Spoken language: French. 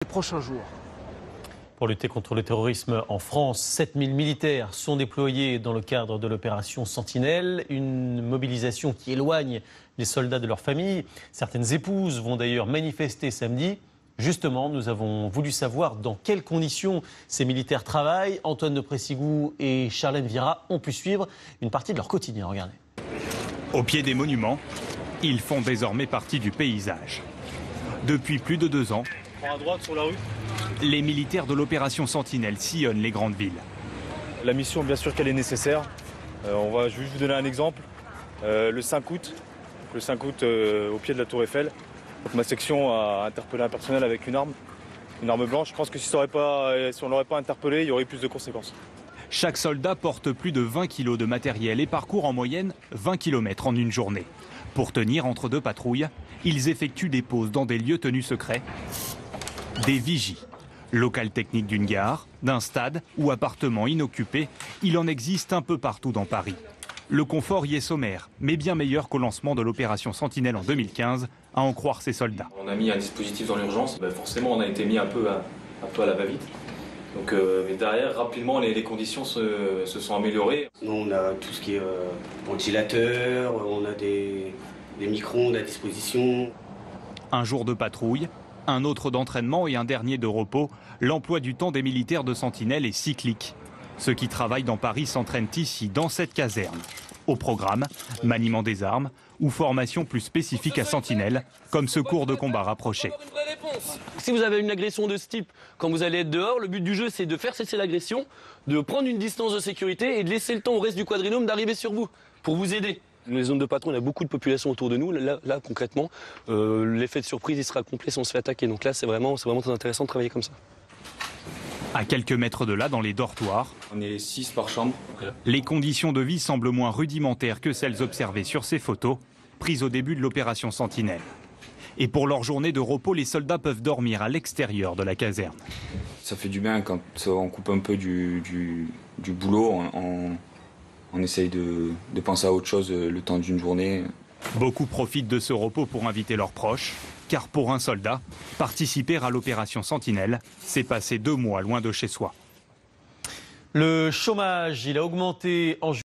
les prochains jours. Pour lutter contre le terrorisme en France, 7000 militaires sont déployés dans le cadre de l'opération Sentinelle. Une mobilisation qui éloigne les soldats de leur famille. Certaines épouses vont d'ailleurs manifester samedi. Justement, nous avons voulu savoir dans quelles conditions ces militaires travaillent. Antoine de Pressigou et Charlène Vira ont pu suivre une partie de leur quotidien. Regardez. Au pied des monuments, ils font désormais partie du paysage. Depuis plus de 2 ans, à droite sur la rue. Les militaires de l'opération Sentinelle sillonnent les grandes villes. La mission, bien sûr qu'elle est nécessaire. Je vais juste vous donner un exemple. Le 5 août, au pied de la Tour Eiffel, ma section a interpellé un personnel avec une arme blanche. Je pense que si on ne l'aurait pas interpellé, il y aurait eu plus de conséquences. Chaque soldat porte plus de 20 kilos de matériel et parcourt en moyenne 20 km en une journée. Pour tenir entre 2 patrouilles, ils effectuent des pauses dans des lieux tenus secrets, des vigies. Local technique d'une gare, d'un stade ou appartement inoccupé, il en existe un peu partout dans Paris. Le confort y est sommaire, mais bien meilleur qu'au lancement de l'opération Sentinelle en 2015, à en croire ses soldats. On a mis un dispositif dans l'urgence, forcément on a été mis un peu à la va-vite. Donc, mais derrière, rapidement, les conditions se sont améliorées. Nous, on a tout ce qui est ventilateur, on a des micro-ondes à disposition. Un jour de patrouille, un autre d'entraînement et un dernier de repos. L'emploi du temps des militaires de Sentinelle est cyclique. Ceux qui travaillent dans Paris s'entraînent ici, dans cette caserne. Au programme, maniement des armes ou formation plus spécifique à Sentinelle, comme ce cours de combat rapproché. Si vous avez une agression de ce type, quand vous allez être dehors, le but du jeu c'est de faire cesser l'agression, de prendre une distance de sécurité et de laisser le temps au reste du quadrinôme d'arriver sur vous, pour vous aider. Les zones de patrouille, on a beaucoup de population autour de nous. Là concrètement, l'effet de surprise il sera complet si on se fait attaquer. Donc là c'est vraiment très intéressant de travailler comme ça. À quelques mètres de là, dans les dortoirs, On est 6 par chambre. les conditions de vie semblent moins rudimentaires que celles observées sur ces photos, prises au début de l'opération Sentinelle. Et pour leur journée de repos, les soldats peuvent dormir à l'extérieur de la caserne. Ça fait du bien quand on coupe un peu du boulot, on essaye de penser à autre chose le temps d'une journée. Beaucoup profitent de ce repos pour inviter leurs proches, car pour un soldat, participer à l'opération Sentinelle, c'est passer 2 mois loin de chez soi. Le chômage, il a augmenté en juillet.